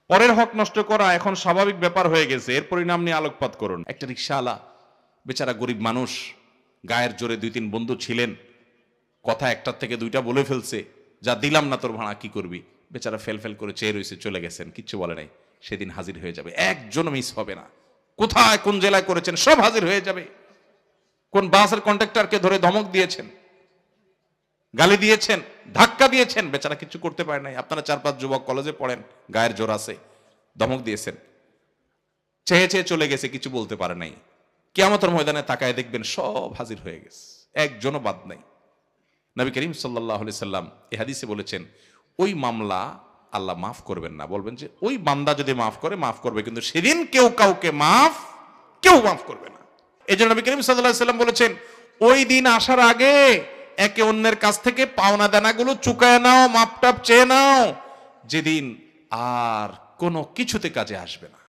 পরের হক নষ্ট করা এখন স্বাভাবিক ব্যাপার হয়ে গেছে। এর পরিণাম নিয়ে আলোকপাত করুন। একটা রিকশাওয়ালা বেচারা গরিব মানুষ, গায়ের জোরে 2-3 বন্ধু ছিলেন, কথা একটার থেকে দুইটা বলে ফেলছে, যা দিলাম না তোর ভাড়া, কি করবি? বেচারা ফেল করে চেয়ে রয়েছে, চলে গেছেন, কিচ্ছু বলে নাই। সেদিন হাজির হয়ে যাবে, একজন মিস হবে না। কোথায় কোন জেলায় করেছেন সব হাজির হয়ে যাবে। কোন বাসের কন্ট্রাক্টরকে ধরে ধমক দিয়েছেন, গালি দিয়েছেন, ধাক্কা দিয়েছেন, বেচারা কিছু করতে পারে নাই। আপনারা 4-5 যুবক কলেজে পড়েন, গায়ের জোর আছে, ধমক দিয়েছেন, চেয়ে চেয়ে চলে গেছে, কিছু বলতে পারে নাই। কিয়ামতের ময়দানে তাকায় দেখবেন সব হাজির হয়ে গেছে, একজনও বাদ নাই। নবী করিম সাল্লাল্লাহু আলাইহি সাল্লাম এই হাদিসে বলেছেন, ওই মামলা আল্লাহ মাফ করবেন না। বলবেন যে ওই বান্দা যদি মাফ করে, মাফ করবে, কিন্তু সেদিন কেউ কাউকে কেউ মাফ করবে না। এই জন্য নবী করিম সাল্লাল্লাহু আলাইহি সাল্লাম বলেছেন, ওই দিন আসার আগে একে অন্যের কাছ থেকে পাওনা দানাগুলো চুকায় নাও, মাপটাপ চেয়ে নাও, যেদিন আর কোনো কিছুতে কাজে আসবে না।